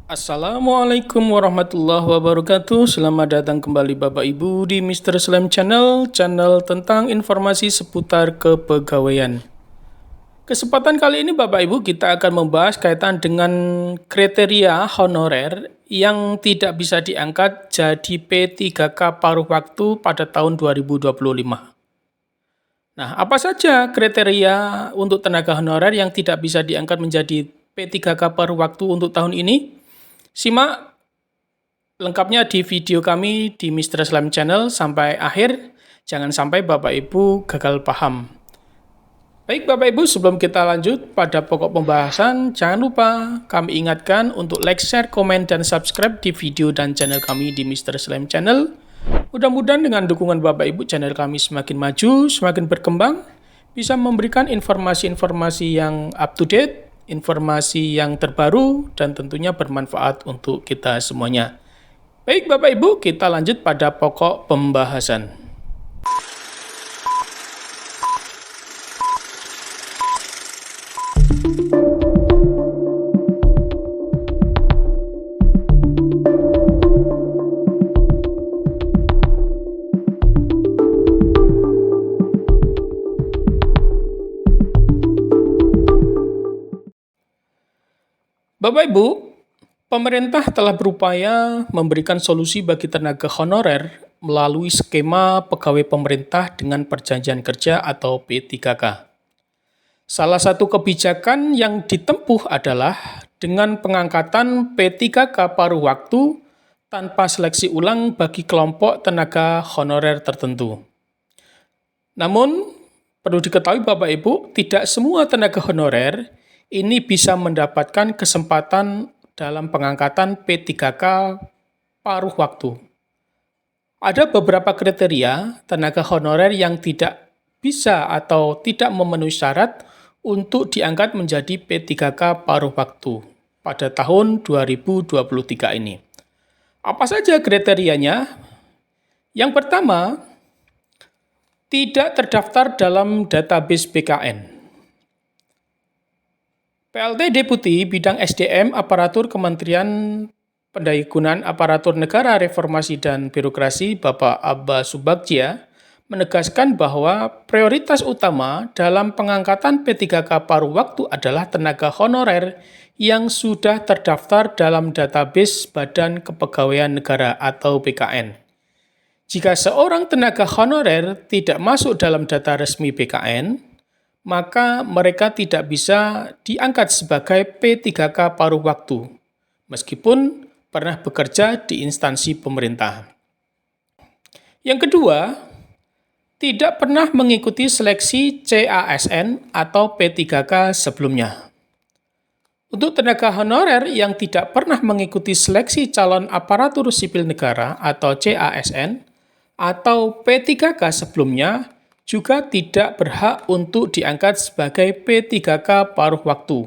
Assalamualaikum warahmatullahi wabarakatuh. Selamat datang kembali Bapak Ibu di Mr. Slam Channel, channel tentang informasi seputar kepegawaian. Kesempatan kali ini Bapak Ibu kita akan membahas kaitan dengan kriteria honorer yang tidak bisa diangkat jadi P3K paruh waktu pada tahun 2025. Nah, apa saja kriteria untuk tenaga honorer yang tidak bisa diangkat menjadi P3K paruh waktu untuk tahun ini? Simak lengkapnya di video kami di Mr. Slam Channel sampai akhir. Jangan sampai Bapak Ibu gagal paham. Baik Bapak Ibu, sebelum kita lanjut pada pokok pembahasan, jangan lupa kami ingatkan untuk like, share, komen, dan subscribe di video dan channel kami di Mr. Slam Channel. Mudah-mudahan dengan dukungan Bapak Ibu, channel kami semakin maju, semakin berkembang, bisa memberikan informasi-informasi yang up to date, informasi yang terbaru, dan tentunya bermanfaat untuk kita semuanya. Baik Bapak Ibu, kita lanjut pada pokok pembahasan. Bapak Ibu, pemerintah telah berupaya memberikan solusi bagi tenaga honorer melalui skema pegawai pemerintah dengan perjanjian kerja atau P3K. Salah satu kebijakan yang ditempuh adalah dengan pengangkatan P3K paruh waktu tanpa seleksi ulang bagi kelompok tenaga honorer tertentu. Namun, perlu diketahui Bapak Ibu, tidak semua tenaga honorer ini bisa mendapatkan kesempatan dalam pengangkatan P3K paruh waktu. Ada beberapa kriteria tenaga honorer yang tidak bisa atau tidak memenuhi syarat untuk diangkat menjadi P3K paruh waktu pada tahun 2023 ini. Apa saja kriterianya? Yang pertama, tidak terdaftar dalam database BKN. PLT Deputi Bidang SDM Aparatur Kementerian Pendayagunaan Aparatur Negara Reformasi dan Birokrasi Bapak Abba Subagja menegaskan bahwa prioritas utama dalam pengangkatan P3K paruh waktu adalah tenaga honorer yang sudah terdaftar dalam database Badan Kepegawaian Negara atau BKN. Jika seorang tenaga honorer tidak masuk dalam data resmi BKN, maka mereka tidak bisa diangkat sebagai P3K paruh waktu, meskipun pernah bekerja di instansi pemerintah. Yang kedua, tidak pernah mengikuti seleksi CASN atau P3K sebelumnya. Untuk tenaga honorer yang tidak pernah mengikuti seleksi calon aparatur sipil negara atau CASN atau P3K sebelumnya, juga tidak berhak untuk diangkat sebagai P3K paruh waktu.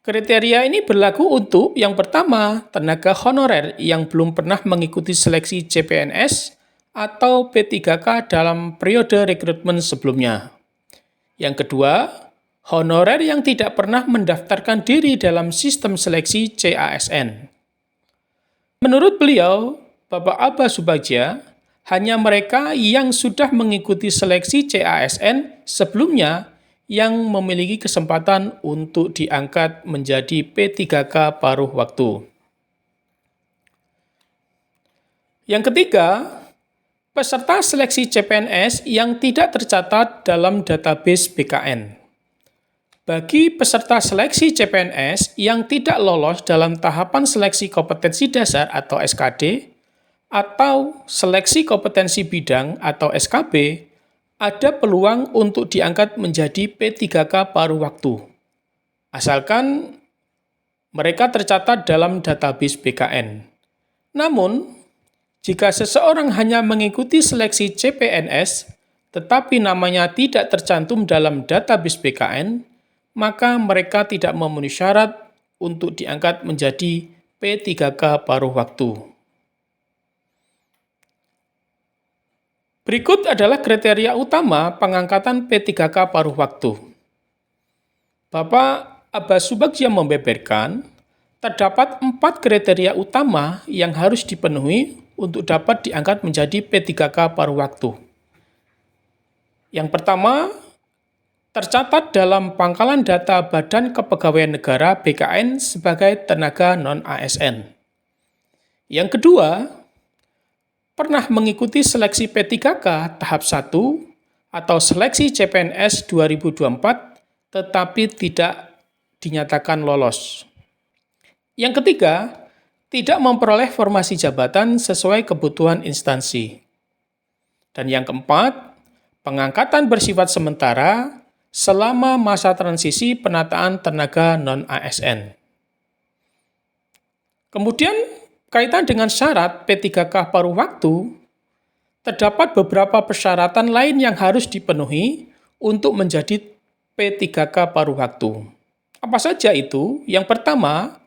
Kriteria ini berlaku untuk yang pertama, tenaga honorer yang belum pernah mengikuti seleksi CPNS atau P3K dalam periode rekrutmen sebelumnya. Yang kedua, honorer yang tidak pernah mendaftarkan diri dalam sistem seleksi CASN. Menurut beliau, Bapak Abba Subagja, hanya mereka yang sudah mengikuti seleksi CASN sebelumnya yang memiliki kesempatan untuk diangkat menjadi P3K paruh waktu. Yang ketiga, peserta seleksi CPNS yang tidak tercatat dalam database BKN. Bagi peserta seleksi CPNS yang tidak lolos dalam tahapan seleksi kompetensi dasar atau SKD, atau seleksi kompetensi bidang atau SKB, ada peluang untuk diangkat menjadi P3K paruh waktu, asalkan mereka tercatat dalam database BKN. Namun, jika seseorang hanya mengikuti seleksi CPNS, tetapi namanya tidak tercantum dalam database BKN, maka mereka tidak memenuhi syarat untuk diangkat menjadi P3K paruh waktu. Berikut adalah kriteria utama pengangkatan P3K paruh waktu. Bapak Abba Subagja membeberkan, Terdapat 4 kriteria utama yang harus dipenuhi untuk dapat diangkat menjadi P3K paruh waktu. Yang pertama, tercatat dalam pangkalan data Badan Kepegawaian Negara (BKN) sebagai tenaga non-ASN. Yang kedua, pernah mengikuti seleksi P3K tahap 1 atau seleksi CPNS 2024 tetapi tidak dinyatakan lolos. Yang ketiga, tidak memperoleh formasi jabatan sesuai kebutuhan instansi. Dan yang keempat, pengangkatan bersifat sementara selama masa transisi penataan tenaga non-ASN. Kemudian, kaitan dengan syarat P3K paruh waktu, terdapat beberapa persyaratan lain yang harus dipenuhi untuk menjadi P3K paruh waktu. Apa saja itu? Yang pertama,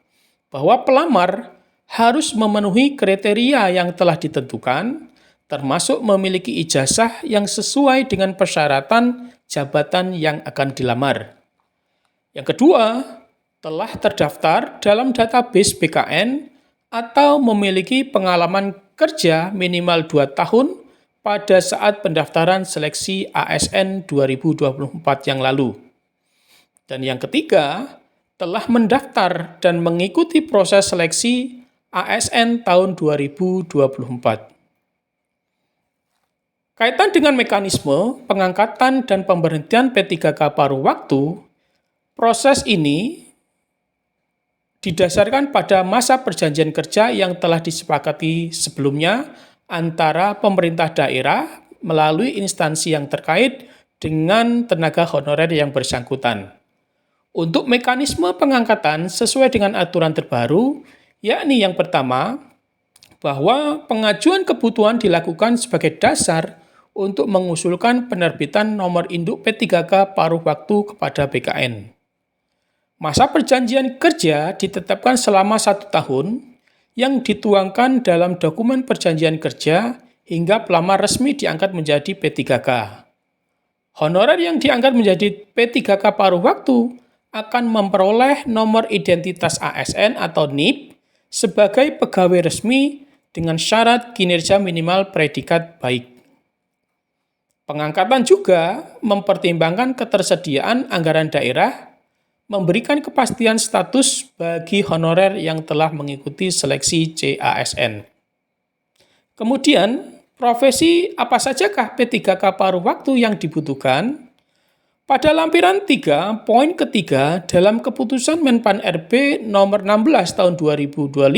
bahwa pelamar harus memenuhi kriteria yang telah ditentukan, termasuk memiliki ijazah yang sesuai dengan persyaratan jabatan yang akan dilamar. Yang kedua, telah terdaftar dalam database BKN atau memiliki pengalaman kerja minimal 2 tahun pada saat pendaftaran seleksi ASN 2024 yang lalu. Dan yang ketiga, telah mendaftar dan mengikuti proses seleksi ASN tahun 2024. Kaitan dengan mekanisme pengangkatan dan pemberhentian P3K paruh waktu, proses ini didasarkan pada masa perjanjian kerja yang telah disepakati sebelumnya antara pemerintah daerah melalui instansi yang terkait dengan tenaga honorer yang bersangkutan. Untuk mekanisme pengangkatan sesuai dengan aturan terbaru, yakni yang pertama, bahwa pengajuan kebutuhan dilakukan sebagai dasar untuk mengusulkan penerbitan nomor induk P3K paruh waktu kepada BKN. Masa perjanjian kerja ditetapkan selama 1 tahun yang dituangkan dalam dokumen perjanjian kerja hingga pelamar resmi diangkat menjadi P3K. Honorer yang diangkat menjadi P3K paruh waktu akan memperoleh nomor identitas ASN atau NIP sebagai pegawai resmi dengan syarat kinerja minimal predikat baik. Pengangkatan juga mempertimbangkan ketersediaan anggaran daerah, memberikan kepastian status bagi honorer yang telah mengikuti seleksi CASN. Kemudian, profesi apa sajakah P3K paruh waktu yang dibutuhkan? Pada lampiran 3, poin ketiga dalam keputusan Menpan RB nomor 16 tahun 2025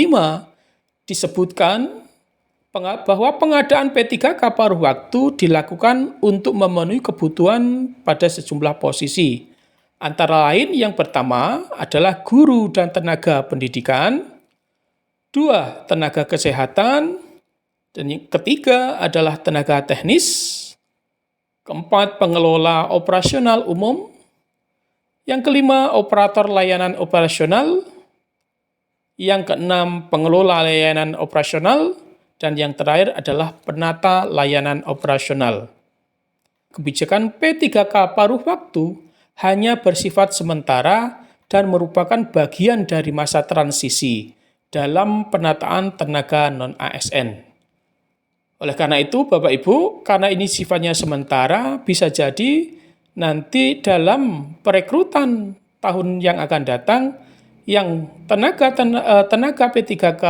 disebutkan bahwa pengadaan P3K paruh waktu dilakukan untuk memenuhi kebutuhan pada sejumlah posisi. Antara lain yang pertama adalah guru dan tenaga pendidikan, 2 tenaga kesehatan, dan yang ketiga adalah tenaga teknis, keempat, pengelola operasional umum. Yang kelima, operator layanan operasional. Yang keenam, pengelola layanan operasional. Dan yang terakhir adalah penata layanan operasional. Kebijakan P3K paruh waktu hanya bersifat sementara dan merupakan bagian dari masa transisi dalam penataan tenaga non-ASN. Oleh karena itu, Bapak Ibu, karena ini sifatnya sementara, bisa jadi nanti dalam perekrutan tahun yang akan datang, yang tenaga P3K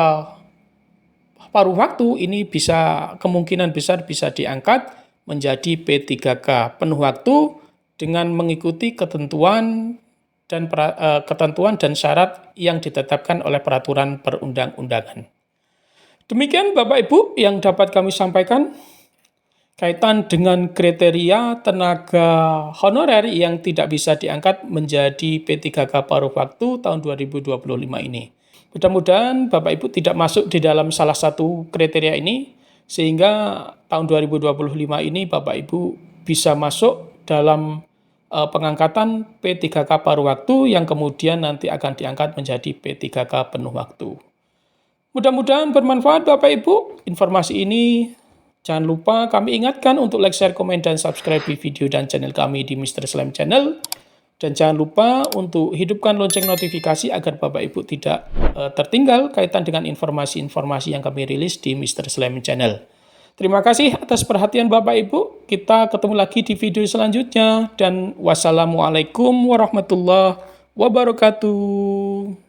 paruh waktu ini bisa kemungkinan besar bisa diangkat menjadi P3K penuh waktu dengan mengikuti ketentuan dan syarat yang ditetapkan oleh peraturan perundang-undangan. Demikian Bapak Ibu yang dapat kami sampaikan kaitan dengan kriteria tenaga honorer yang tidak bisa diangkat menjadi P3K paruh waktu tahun 2025 ini. Mudah-mudahan Bapak Ibu tidak masuk di dalam salah satu kriteria ini, sehingga tahun 2025 ini Bapak Ibu bisa masuk dalam pengangkatan P3K paruh waktu yang kemudian nanti akan diangkat menjadi P3K penuh waktu. Mudah-mudahan bermanfaat Bapak Ibu. Informasi ini jangan lupa kami ingatkan untuk like, share, komen, dan subscribe di video dan channel kami di Mr. Slam Channel. Dan jangan lupa untuk hidupkan lonceng notifikasi agar Bapak Ibu tidak tertinggal kaitan dengan informasi-informasi yang kami rilis di Mr. Slime Channel. Terima kasih atas perhatian Bapak Ibu. Kita ketemu lagi di video selanjutnya. Dan wassalamualaikum warahmatullahi wabarakatuh.